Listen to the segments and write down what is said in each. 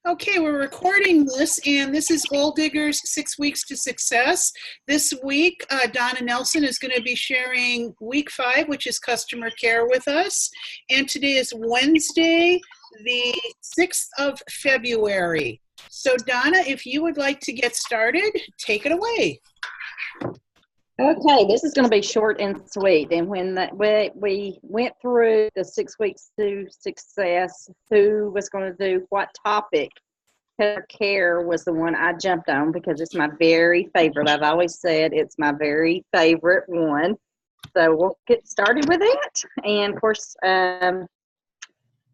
Okay, we're recording this, and this is Gold Diggers 6 Weeks to Success. This week, Donna Nelson is going to be sharing week 5, which is customer care, with us. And today is Wednesday, the 6th of February. So, Donna, if you would like to get started, take it away. Okay, this is going to be short and sweet. And when we went through the 6 weeks to success, who was going to do what topic, care was the one I jumped on because it's my very favorite. I've always said it's my very favorite one. So we'll get started with it. And of course, I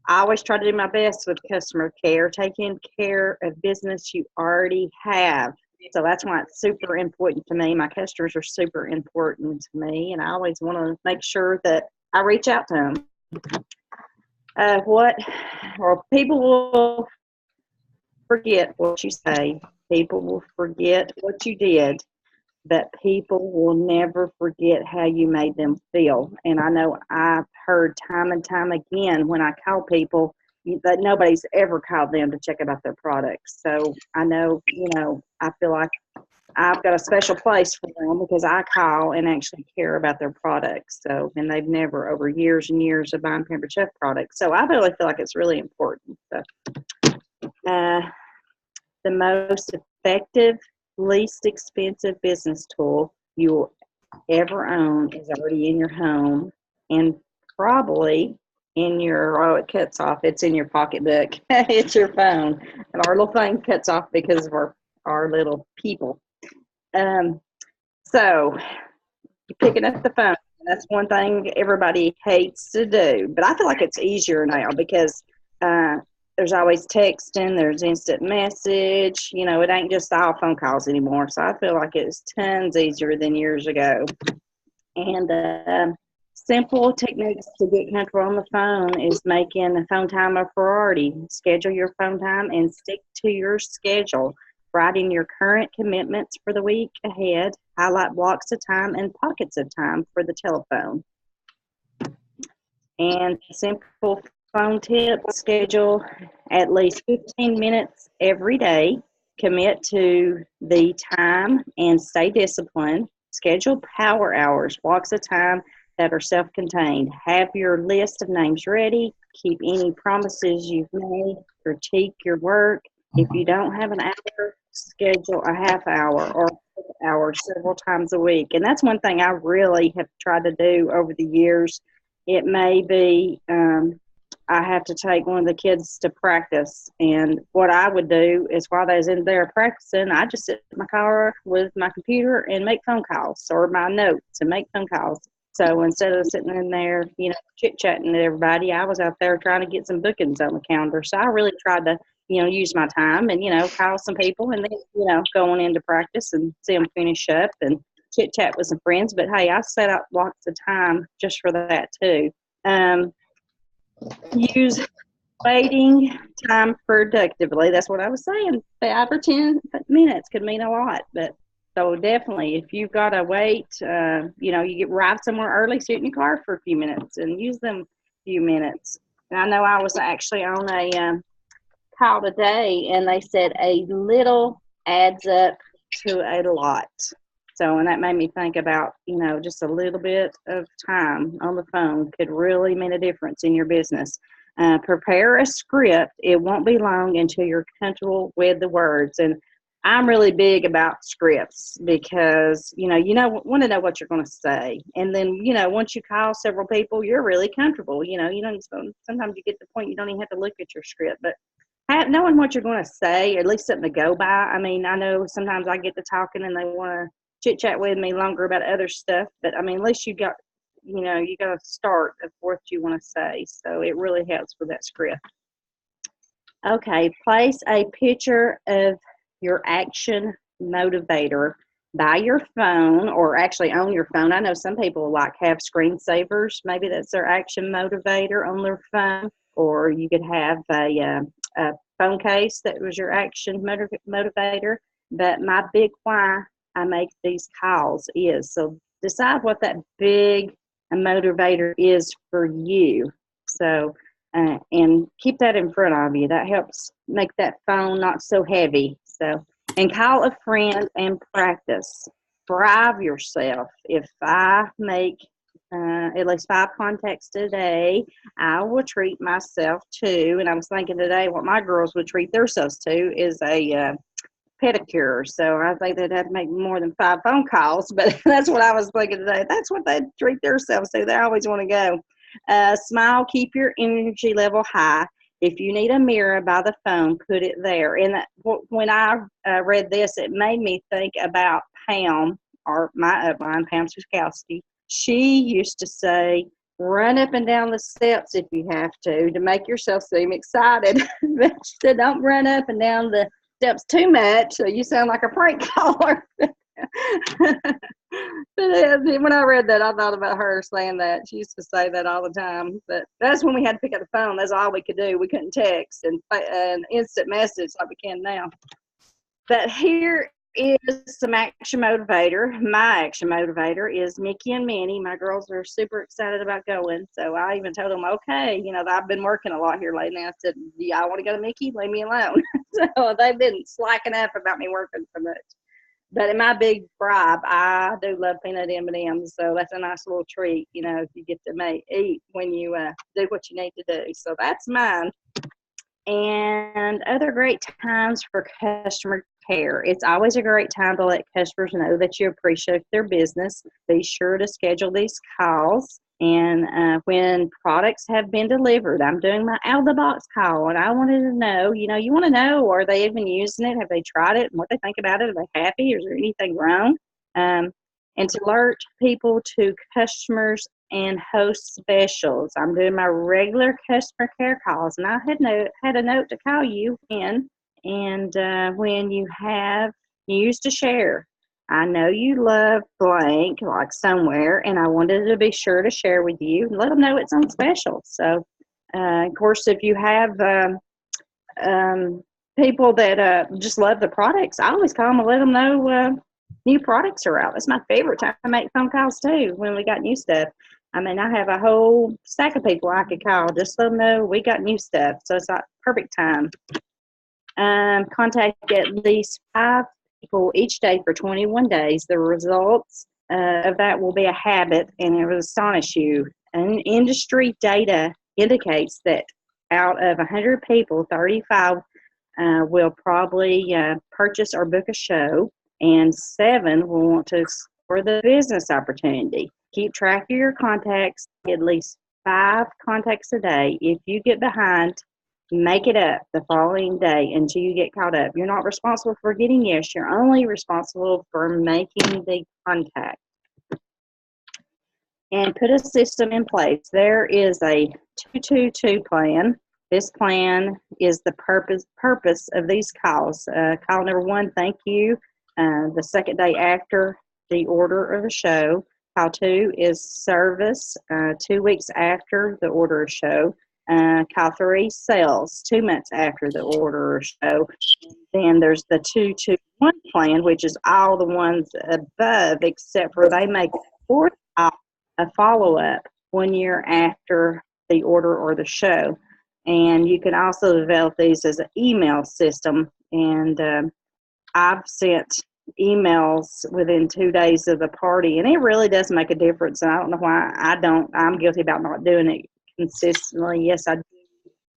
always try to do my best with customer care, taking care of business you already have. So that's why it's super important to me. My customers are super important to me, and I always want to make sure that I reach out to them. People will forget what you say. People will forget what you did, but people will never forget how you made them feel. And I know I've heard time and time again when I call people that nobody's ever called them to check about their products. So I know, I feel like I've got a special place for them because I call and actually care about their products. So, and they've never, over years and years of buying Pampered Chef products. So I really feel like it's really important. So, the most effective, least expensive business tool you will ever own is already in your home and probably in your, it cuts off, it's in your pocketbook. It's your phone. And our little thing cuts off because of our little people. So you're picking up the phone. That's one thing everybody hates to do. But I feel like it's easier now because there's always texting, there's instant message. It ain't just all phone calls anymore. So I feel like it's tons easier than years ago. And simple techniques to get comfortable on the phone is making a phone time a priority. Schedule your phone time and stick to your schedule. Write in your current commitments for the week ahead. Highlight blocks of time and pockets of time for the telephone. And simple phone tip, schedule at least 15 minutes every day. Commit to the time and stay disciplined. Schedule power hours, blocks of time that are self-contained. Have your list of names ready. Keep any promises you've made. Critique your work. If you don't have an hour, schedule a half hour or hour several times a week. And that's one thing I really have tried to do over the years. It may be I have to take one of the kids to practice. And what I would do is while they was in there practicing, I just sit in my car with my computer and make phone calls or my notes and make phone calls. So instead of sitting in there, chit-chatting to everybody, I was out there trying to get some bookings on the calendar. So I really tried to, use my time and, call some people and then, going into practice and see them finish up and chit-chat with some friends. But, hey, I set out blocks of time just for that too. Use waiting time productively. That's what I was saying. 5 or 10 minutes could mean a lot. But so definitely, if you've got to wait, you ride somewhere early, sit in your car for a few minutes and use them few minutes. And I know I was actually on a call today, and they said a little adds up to a lot. So, and that made me think about, just a little bit of time on the phone could really make a difference in your business. Prepare a script. It won't be long until you're comfortable with the words. And I'm really big about scripts because, want to know what you're going to say. And then, once you call several people, you're really comfortable. Sometimes you get to the point you don't even have to look at your script. But knowing what you're going to say, or at least something to go by. I mean, I know sometimes I get to talking and they want to chit-chat with me longer about other stuff. But, I mean, at least you got a start of what you want to say. So it really helps with that script. Okay, place a picture of your action motivator by your phone or actually on your phone. I know some people have screensavers. Maybe that's their action motivator on their phone. Or you could have a phone case that was your action motivator. But my big why I make these calls is, so decide what that big motivator is for you. So and keep that in front of you. That helps make that phone not so heavy. So, and call a friend and practice. Drive yourself. If I make at least 5 contacts today, I will treat myself to, and I was thinking today what my girls would treat themselves to is a pedicure. So I think they'd have to make more than 5 phone calls, but that's what I was thinking today. That's what they'd treat themselves to. They always want to go. Smile, keep your energy level high. If you need a mirror by the phone, put it there. And when I read this, it made me think about Pam, or my upline, Pam Suskowski. She used to say, run up and down the steps if you have to make yourself seem excited. But she said, don't run up and down the steps too much, so you sound like a prank caller. But when I read that, I thought about her saying that. She used to say that all the time. But that's when we had to pick up the phone. That's all we could do. We couldn't text and instant message like we can now. But here is some action motivator. My action motivator is Mickey and Minnie. My girls are super excited about going. So I even told them, okay, I've been working a lot here lately. I said, do y'all want to go to Mickey? Leave me alone. So they've been slacking up about me working so much. But in my big bribe, I do love peanut M&Ms, so that's a nice little treat, if you get to eat when you do what you need to do. So that's mine. And other great times for customer care. It's always a great time to let customers know that you appreciate their business. Be sure to schedule these calls. And when products have been delivered, I'm doing my out-of-the-box call, and I wanted to know, you want to know, are they even using it? Have they tried it? And what they think about it? Are they happy? Is there anything wrong? And to alert people to customers and host specials. I'm doing my regular customer care calls, and I had a note to call you in. And when you have news to share, I know you love blank, like somewhere, and I wanted to be sure to share with you and let them know it's on special. So, of course, if you have people that just love the products, I always call them and let them know new products are out. That's my favorite time to make phone calls, too, when we got new stuff. I mean, I have a whole stack of people I could call just let them know we got new stuff. So it's like perfect time. Contact at least 5 people each day for 21 days. The results of that will be a habit, and it will astonish you. And industry data indicates that out of 100 people, 35 will probably purchase or book a show, and 7 will want to explore the business opportunity. Keep track of your contacts, at least 5 contacts a day. If you get behind, make it up the following day until you get caught up. You're not responsible for getting yes. You're only responsible for making the contact. And put a system in place. There is a 222 plan. This plan is the purpose of these calls. Call number 1, thank you. The second day after the order of the show. Call 2 is service, 2 weeks after the order of show. Call 3, sales, 2 months after the order or show. Then there's the 221 plan, which is all the ones above, except for they make 4th call a follow-up 1 year after the order or the show. And you can also develop these as an email system. And I've sent emails within 2 days of the party, and it really does make a difference. And I don't know why I'm guilty about not doing it consistently. Yes, I do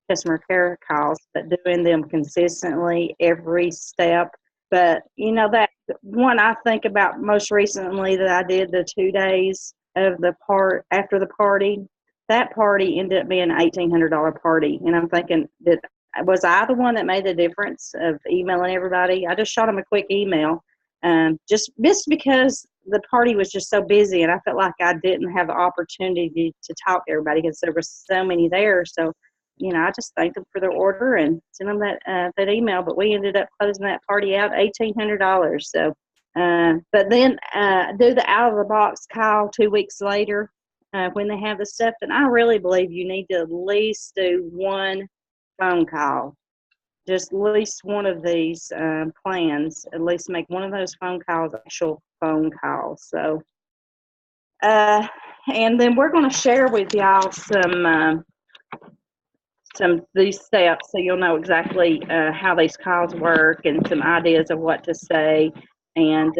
customer care calls, but doing them consistently every step. But that one I think about most recently that I did the 2 days of the after the party, that party ended up being an $1,800 party. And I'm thinking, was I the one that made the difference of emailing everybody? I just shot them a quick email. Just because the party was just so busy, and I felt like I didn't have the opportunity to talk to everybody because there were so many there. So, I just thanked them for their order and sent them that email. But we ended up closing that party out $1,800. So, but then do the out of the box call 2 weeks later when they have the stuff. And I really believe you need to at least do 1 phone call. Just at least one of these plans, at least make one of those phone calls actual phone calls. So, and then we're going to share with y'all some these steps so you'll know exactly how these calls work and some ideas of what to say. And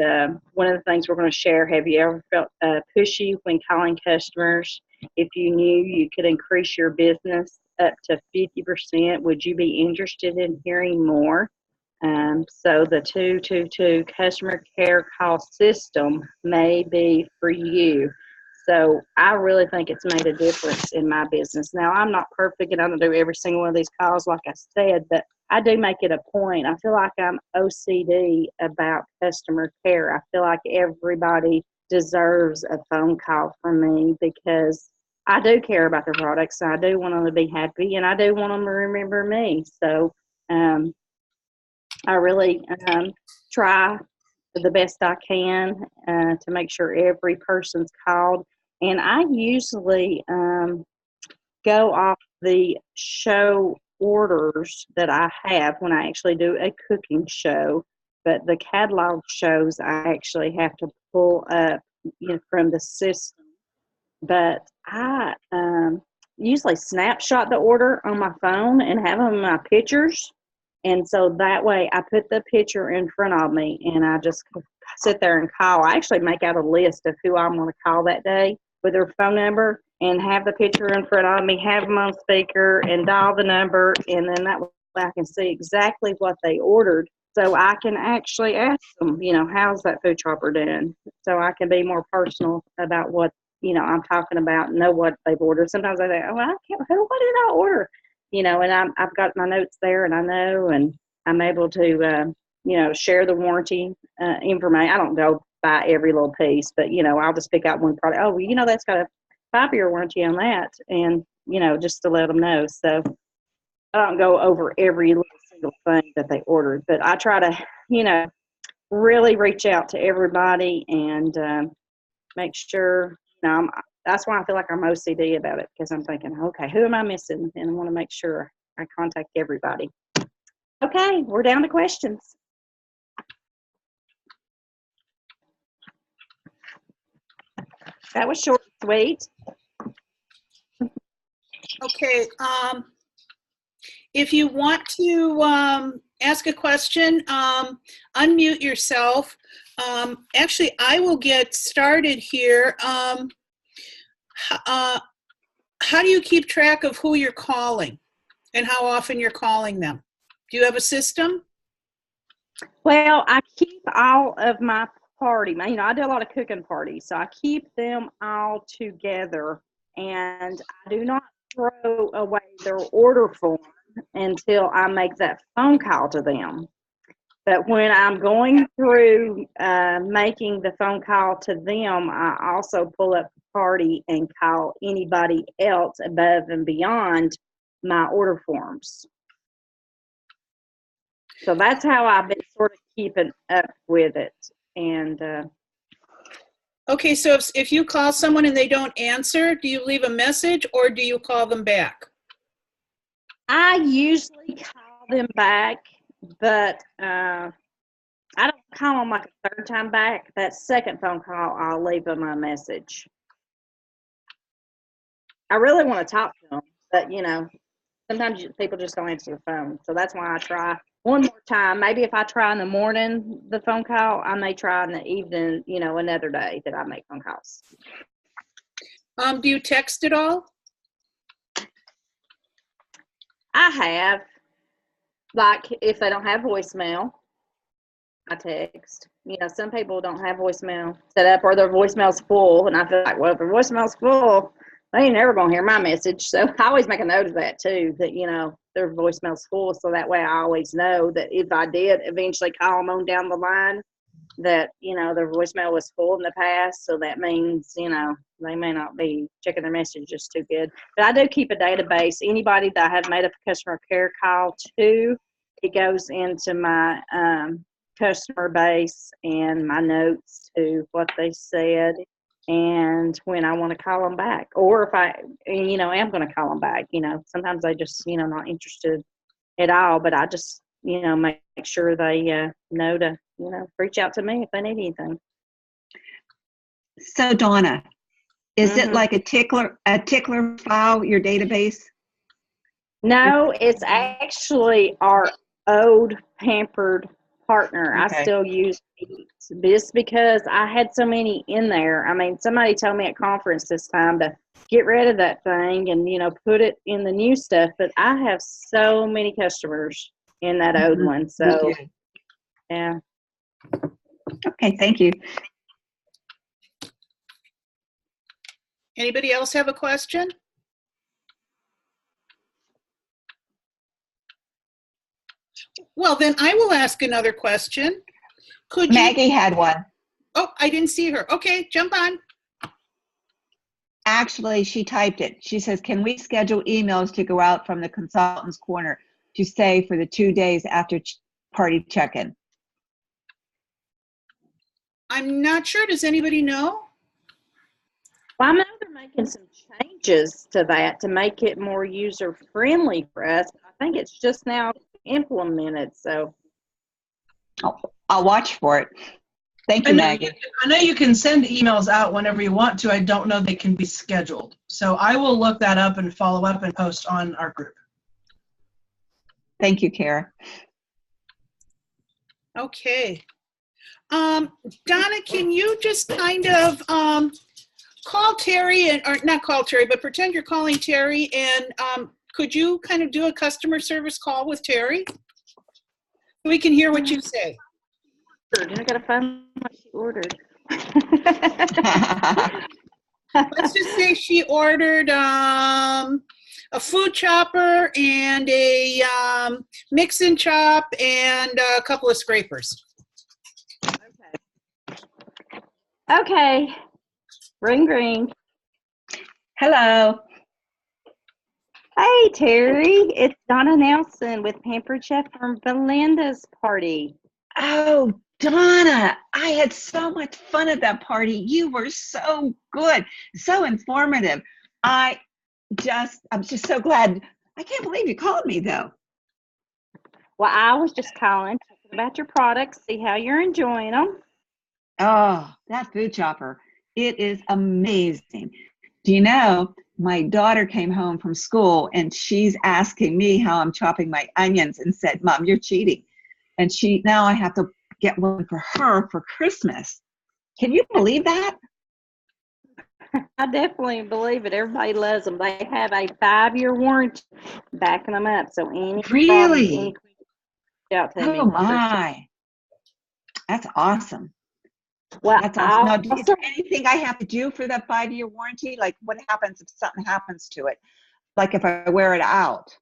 one of the things we're going to share, have you ever felt pushy when calling customers? If you knew you could increase your business up to 50%, would you be interested in hearing more? So the 222 customer care call system may be for you. So I really think it's made a difference in my business. Now, I'm not perfect and I don't do every single one of these calls like I said, but I do make it a point. I feel like I'm OCD about customer care. I feel like everybody deserves a phone call from me because I do care about their products. I do want them to be happy and I do want them to remember me. So I really try the best I can to make sure every person's called. And I usually go off the show orders that I have when I actually do a cooking show. But the catalog shows I actually have to pull up from the system. But I usually snapshot the order on my phone and have them in my pictures. And so that way I put the picture in front of me and I just sit there and call. I actually make out a list of who I'm going to call that day with their phone number and have the picture in front of me, have them on speaker and dial the number. And then that way I can see exactly what they ordered. So I can actually ask them, how's that food chopper doing? So I can be more personal about what, I'm talking about, know what they've ordered. Sometimes I think, what did I order? And I've got my notes there and I know, and I'm able to, share the warranty information. I don't go by every little piece, but, I'll just pick out one product. Oh, well, that's got a 5-year warranty on that. And, just to let them know. So I don't go over every little single thing that they ordered, but I try to, really reach out to everybody and make sure, that's why I feel like I'm OCD about it, because I'm thinking, okay, who am I missing? And I want to make sure I contact everybody. Okay, we're down to questions. That was short and sweet. Okay. If you want to ask a question, unmute yourself. Actually, I will get started here. How do you keep track of who you're calling and how often you're calling them? Do you have a system? Well, I keep all of my party. I do a lot of cooking parties, so I keep them all together, and I do not throw away their order form until I make that phone call to them. But when I'm going through making the phone call to them, I also pull up the party and call anybody else above and beyond my order forms. So that's how I've been sort of keeping up with it. And okay, so if you call someone and they don't answer, do you leave a message or do you call them back? I usually call them back, but I don't call them like a third time back. That second phone call, I'll leave them a message. I really want to talk to them, but sometimes people just don't answer the phone. So that's why I try one more time. Maybe if I try in the morning the phone call, I may try in the evening, another day that I make phone calls. Do you text at all? I have. Like if they don't have voicemail, I text. Some people don't have voicemail set up or their voicemail's full. And I feel like, well, if their voicemail's full, they ain't never going to hear my message. So I always make a note of that too, that, their voicemail's full. So that way I always know that if I did eventually call them on down the line, that, their voicemail was full in the past. So that means, they may not be checking their messages too good. But I do keep a database. Anybody that I have made a customer care call to, it goes into my customer base and my notes to what they said and when I want to call them back, or if I am going to call them back. Sometimes they just not interested at all, but I just make sure they know to reach out to me if they need anything. So Donna, is it like a tickler file, your database? No, it's actually our old pampered partner. I Okay. still use Beats just because I had so many in there. I mean, somebody told me at conference this time to get rid of that thing and, put it in the new stuff. But I have so many customers in that old Mhm. one. So, Okay. yeah. Okay, thank you. Anybody else have a question? Well, then I will ask another question. Could you? Maggie had one. Oh, I didn't see her. Okay, jump on. Actually, she typed it. She says, can we schedule emails to go out from the consultant's corner to stay for the 2 days after party check-in? I'm not sure. Does anybody know? Well, I know they're making some changes to that to make it more user friendly for us. I think it's just now implemented. So, I'll watch for it. Thank you, Maggie. I know you can send emails out whenever you want to. I don't know they can be scheduled. So I will look that up and follow up and post on our group. Thank you, Kara. Okay. Donna, can you just kind of call Terry or not call Terry, but pretend you're calling Terry, and could you kind of do a customer service call with Terry? We can hear what you say. I gotta find what she ordered. Let's just say she ordered a food chopper and a mix and chop and a couple of scrapers. Okay. Ring, ring. Hello. Hey, Terry. It's Donna Nelson with Pampered Chef from Belinda's party. Oh, Donna, I had so much fun at that party. You were so good, so informative. I'm just so glad. I can't believe you called me, though. Well, I was just calling about your products, see how you're enjoying them. Oh, that food chopper. It is amazing. Do you know, my daughter came home from school and she's asking me how I'm chopping my onions and said, Mom, you're cheating. And now I have to get one for her for Christmas. Can you believe that? I definitely believe it. Everybody loves them. They have a 5-year warranty backing them up. So any Really? out to me. Oh my. That's awesome. Well, That's awesome. Now, is there anything I have to do for that 5-year warranty? Like, what happens if something happens to it? Like, if I wear it out?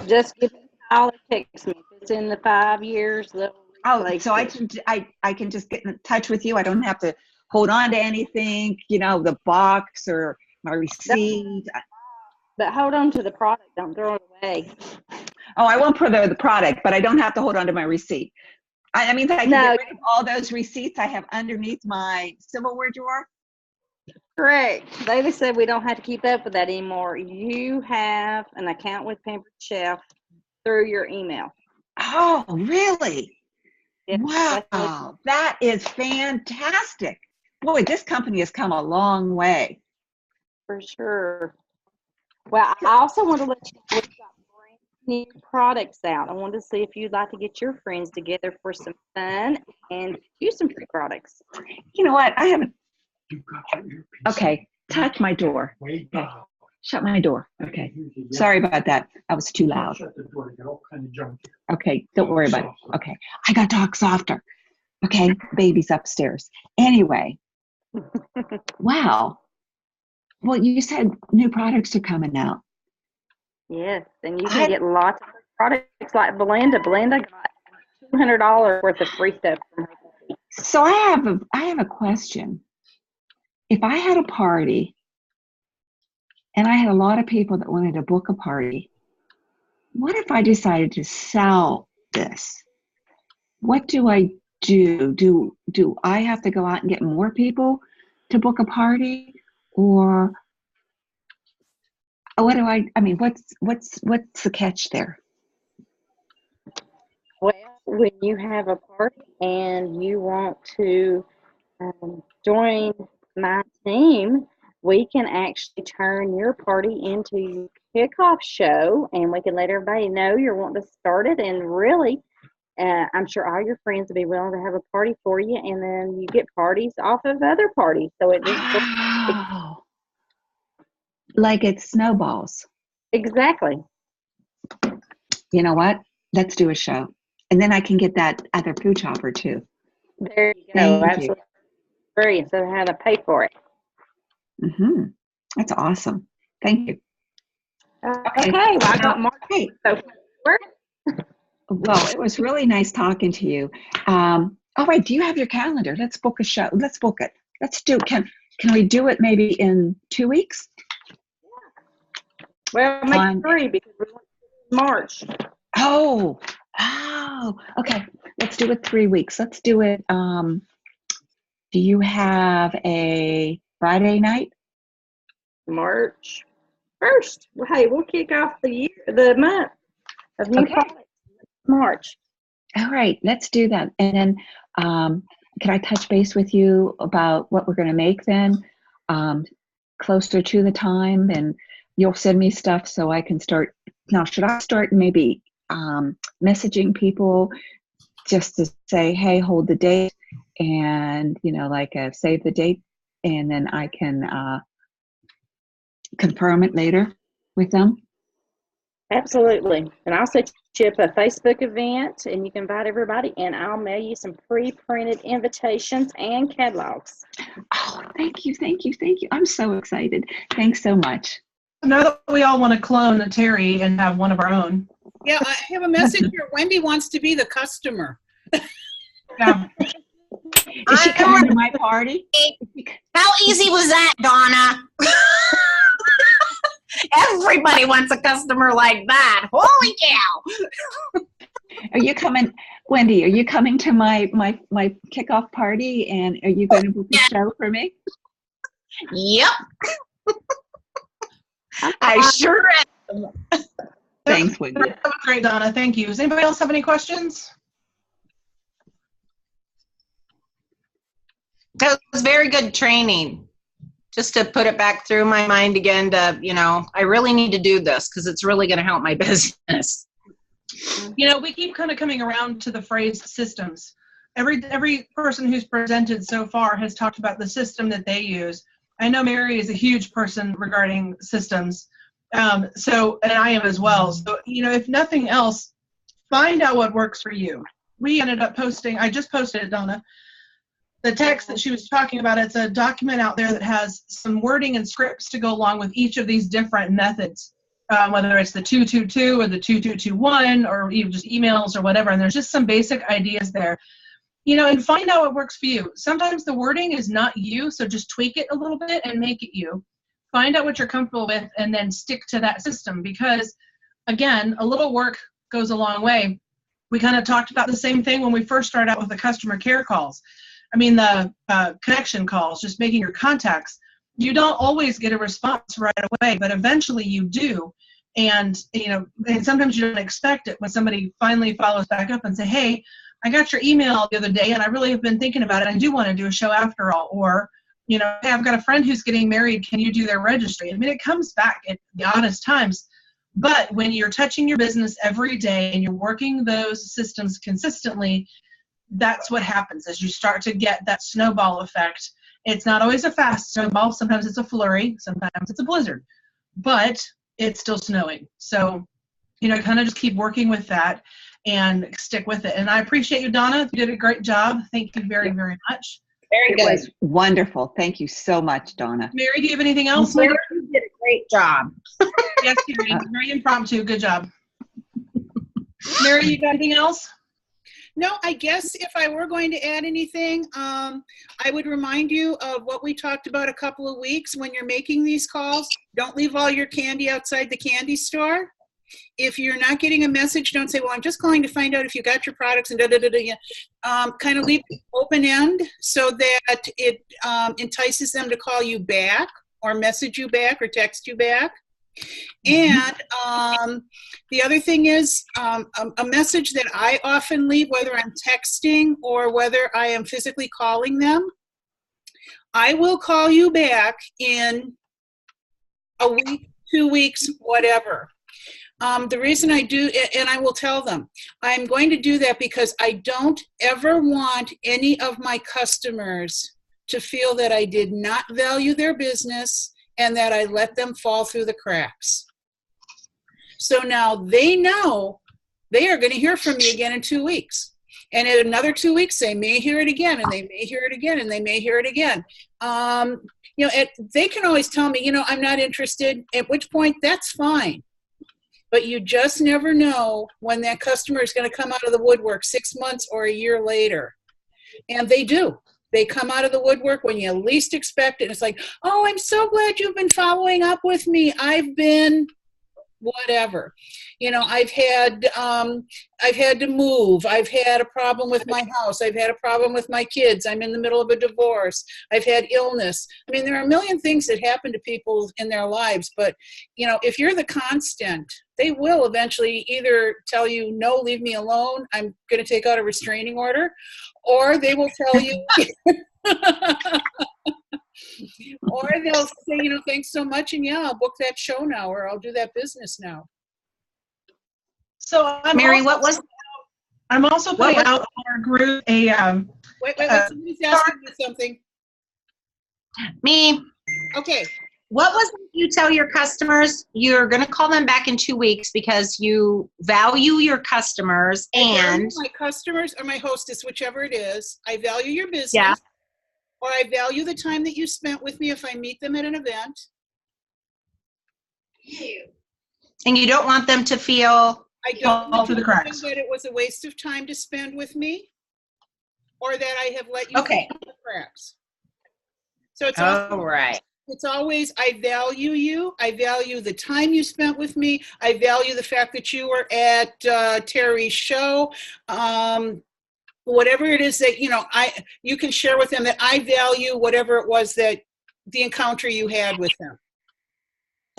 Just give me a call or text me. If it's in the 5 years, oh, so I can just get in touch with you. I don't have to hold on to anything, the box or my receipt. But hold on to the product. Don't throw it away. Oh, I won't put the product, but I don't have to hold on to my receipt. I mean, I can get rid of all those receipts I have underneath my silverware drawer. Correct. They said we don't have to keep up with that anymore. You have an account with Pampered Chef through your email. Oh, really? Yep. Wow, that is fantastic. Boy, this company has come a long way. For sure. Well, I also want to let you know we've got brand new products out. I wanted to see if you'd like to get your friends together for some fun and use some free products. You know what? I haven't. Okay, touch my door. Okay. Shut my door. Okay. Sorry about that. I was too loud. Okay, don't worry about it. Okay. I got to talk softer. Okay, baby's upstairs. Anyway. Wow. Well, you said new products are coming out. Yes, and you can get lots of products like Belinda. Belinda got $200 worth of free stuff from her. So I have a question. If I had a party and I had a lot of people that wanted to book a party, what if I decided to sell this? What do I do? Do I have to go out and get more people to book a party, or what do I mean, what's the catch there? Well, when you have a party and you want to join my team, we can actually turn your party into your kickoff show, and we can let everybody know you're wanting to start it. And really, I'm sure all your friends will be willing to have a party for you, and then you get parties off of other parties. So it just Oh, like it snowballs. exactly. You know what? Let's do a show. And then I can get that other food chopper too. There you go. Thank you. Absolutely free instead of having to pay for it. Mm-hmm. That's awesome. Thank you. Okay. Well, I got Mark. Hey, So, well, it was really nice talking to you. All right, do you have your calendar? Let's book a show. Let's book it. Let's do. Can we do it maybe in 2 weeks? well, make it 3 because we want March. Oh, okay. Let's do it 3 weeks. Let's do it. Do you have a Friday night? March 1st. Well, hey, we'll kick off the month of new products. March. All right, let's do that. And then can I touch base with you about what we're going to make then closer to the time? And you'll send me stuff so I can start. Now, should I start maybe messaging people just to say, hey, hold the date and, like save the date, and then I can confirm it later with them? Absolutely. And I'll set you up a Facebook event, and you can invite everybody, and I'll mail you some pre-printed invitations and catalogs. Oh, thank you. I'm so excited. Thanks so much. Now that we all want to clone Terry and have one of our own. Yeah, I have a message here. Wendy wants to be the customer. Yeah. Is she coming to my party? How easy was that, Donna? Everybody wants a customer like that. Holy cow. Are you coming, Wendy? Are you coming to my kickoff party, and are you going to book a show for me? Yep. I sure am. Thanks, Wendy. That was great, Donna. Thank you. Does anybody else have any questions? That was very good training. Just to put it back through my mind again to, I really need to do this because it's really going to help my business. We keep kind of coming around to the phrase systems. Every person who's presented so far has talked about the system that they use. I know Mary is a huge person regarding systems. And I am as well. So, if nothing else, find out what works for you. We ended up I just posted it, Donna. The text that she was talking about, it's a document out there that has some wording and scripts to go along with each of these different methods, whether it's the 222 or the 2221 or even just emails or whatever. And there's just some basic ideas there, and find out what works for you. Sometimes the wording is not you, so just tweak it a little bit and make it you. Find out what you're comfortable with and then stick to that system because, again, a little work goes a long way. We kind of talked about the same thing when we first started out with the customer care calls. The connection calls, just making your contacts. You don't always get a response right away, but eventually you do. And, and sometimes you don't expect it when somebody finally follows back up and say, hey, I got your email the other day and I really have been thinking about it. I do want to do a show after all. Or, hey, I've got a friend who's getting married. Can you do their registry? It comes back at the oddest times. But when you're touching your business every day and you're working those systems consistently, that's what happens as you start to get that snowball effect. It's not always a fast snowball. Sometimes it's a flurry. Sometimes it's a blizzard. But it's still snowing. So, kind of just keep working with that and stick with it. And I appreciate you, Donna. You did a great job. Thank you very, very much. Very good. It was wonderful. Thank you so much, Donna. Mary, do you have anything else? Mary, you did a great job. Yes, Mary. Very impromptu. Good job. Mary, you got anything else? No, I guess if I were going to add anything, I would remind you of what we talked about a couple of weeks when you're making these calls. Don't leave all your candy outside the candy store. If you're not getting a message, don't say, well, I'm just calling to find out if you got your products and kind of leave it open end so that it entices them to call you back or message you back or text you back. And the other thing is a message that I often leave, whether I'm texting or whether I am physically calling them, I will call you back in a week 2 weeks, whatever. The reason I do, and I will tell them, I'm going to do that because I don't ever want any of my customers to feel that I did not value their business and that I let them fall through the cracks. So now they know they are going to hear from me again in 2 weeks. And in another 2 weeks, they may hear it again, and they may hear it again, and they may hear it again. They can always tell me, I'm not interested, at which point that's fine. But you just never know when that customer is going to come out of the woodwork 6 months or a year later. And they do. They come out of the woodwork when you least expect it. It's like, oh, I'm so glad you've been following up with me. I've been whatever. I've had to move. I've had a problem with my house. I've had a problem with my kids. I'm in the middle of a divorce. I've had illness. I mean, there are a million things that happen to people in their lives, but if you're the constant, they will eventually either tell you, no, leave me alone, I'm going to take out a restraining order, or they will tell you, or they'll say, thanks so much, and yeah, I'll book that show now, or I'll do that business now. So Mary, I'm also putting out on our group a wait, somebody's asking me something. Me. Okay. What was it you tell your customers? You're going to call them back in 2 weeks because you value your customers and my customers or my hostess, whichever it is. I value your business. Yeah. Or I value the time that you spent with me if I meet them at an event. And you don't want them to feel I don't want through the cracks. that it was a waste of time to spend with me, or that I have let you fall through the cracks. So it's right. It's always, I value you. I value the time you spent with me. I value the fact that you were at Terry's show. Whatever it is that, you can share with them that I value whatever it was that the encounter you had with them.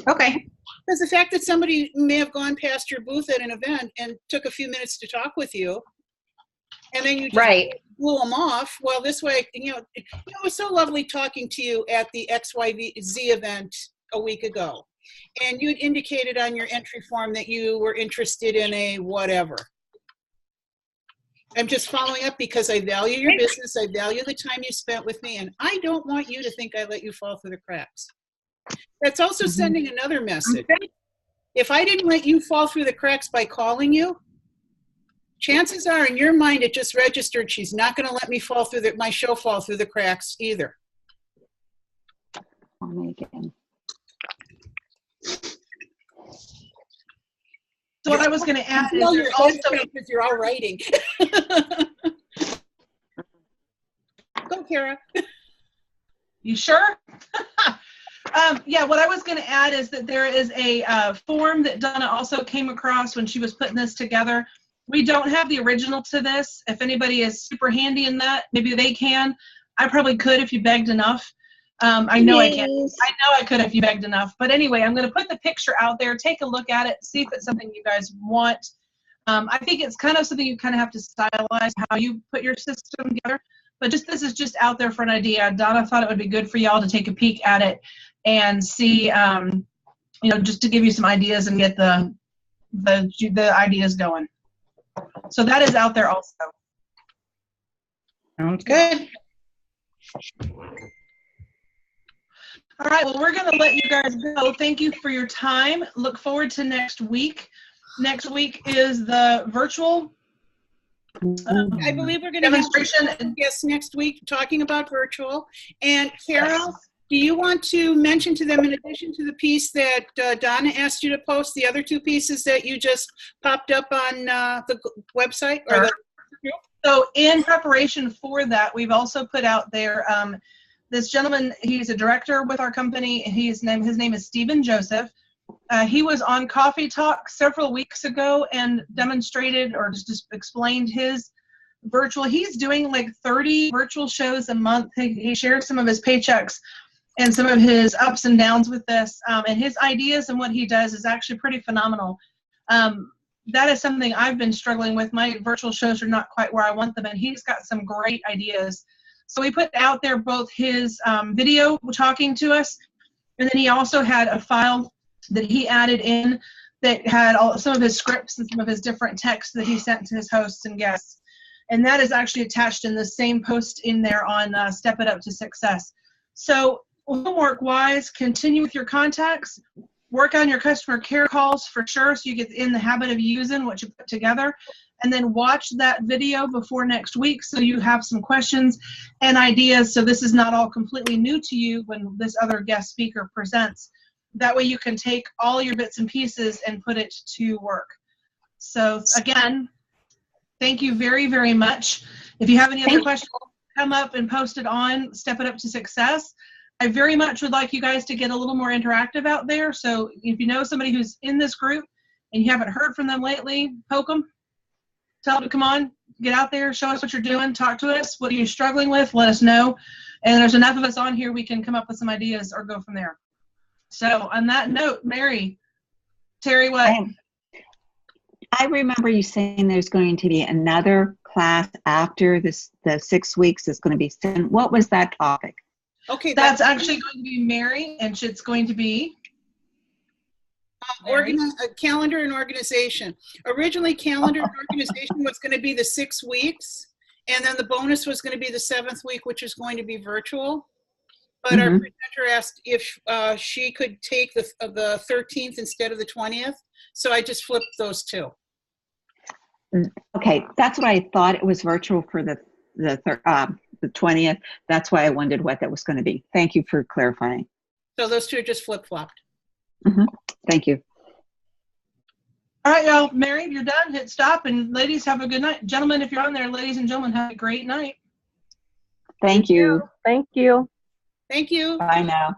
Okay. Because the fact that somebody may have gone past your booth at an event and took a few minutes to talk with you, and then you just blew them off. Well, this way, it was so lovely talking to you at the XYZ event a week ago. And you'd indicated on your entry form that you were interested in a whatever. I'm just following up because I value your business. I value the time you spent with me. And I don't want you to think I let you fall through the cracks. That's also sending another message. If I didn't let you fall through the cracks by calling you, chances are in your mind it just registered she's not going to let me fall through my show fall through the cracks either. Again. So what I was going to add is there's also because you're all writing. Go, Kara. You sure? Yeah, what I was going to add is that there is a form that Donna also came across when she was putting this together. We don't have the original to this. If anybody is super handy in that, maybe they can. I probably could if you begged enough. I know I can. I know I could if you begged enough. But anyway, I'm going to put the picture out there. Take a look at it. See if it's something you guys want. I think it's kind of something you kind of have to stylize how you put your system together. But this is just out there for an idea. Donna thought it would be good for y'all to take a peek at it and see, just to give you some ideas and get the ideas going. So that is out there also. Sounds good. All right, well, we're going to let you guys go. Thank you for your time. Look forward to next week. Next week is the virtual I believe we're going to demonstration. Yes, next week, talking about virtual. And Carol, do you want to mention to them, in addition to the piece that Donna asked you to post, the other two pieces that you just popped up on the website? Or So in preparation for that, we've also put out there this gentleman. He's a director with our company. His name is Stephen Joseph. He was on Coffee Talk several weeks ago and demonstrated or just explained his virtual. He's doing like 30 virtual shows a month. He shares some of his paychecks and some of his ups and downs with this. And his ideas and what he does is actually pretty phenomenal. That is something I've been struggling with. My virtual shows are not quite where I want them, and he's got some great ideas. So we put out there both his video talking to us, and then he also had a file that he added in that had some of his scripts and some of his different texts that he sent to his hosts and guests. And that is actually attached in the same post in there on Step It Up to Success. So homework-wise, continue with your contacts. Work on your customer care calls for sure so you get in the habit of using what you put together. And then watch that video before next week so you have some questions and ideas so this is not all completely new to you when this other guest speaker presents. That way you can take all your bits and pieces and put it to work. So again, thank you very, very much. If you have any other questions, come up and post it on Step It Up to Success. I very much would like you guys to get a little more interactive out there. So if you know somebody who's in this group and you haven't heard from them lately, poke them. Tell them to come on, get out there, show us what you're doing, talk to us. What are you struggling with? Let us know. And there's enough of us on here, we can come up with some ideas or go from there. So on that note, Mary, Terry, what? I remember you saying there's going to be another class after this, the 6 weeks is going to be sent. What was that topic? Okay, That's actually going to be Mary, and it's going to be calendar and organization. Originally, calendar and organization was going to be the 6 weeks, and then the bonus was going to be the 7th week, which is going to be virtual. But our presenter asked if she could take the 13th instead of the 20th, so I just flipped those two. Okay, that's what I thought. It was virtual for the 20th. That's why I wondered what that was going to be. Thank you for clarifying. So those two are just flip-flopped. Thank you. All right, y'all. Mary, you're done. Hit stop. And ladies, have a good night. Gentlemen, if you're on there, ladies and gentlemen, have a great night. Thank you. Thank you. Thank you. Bye now.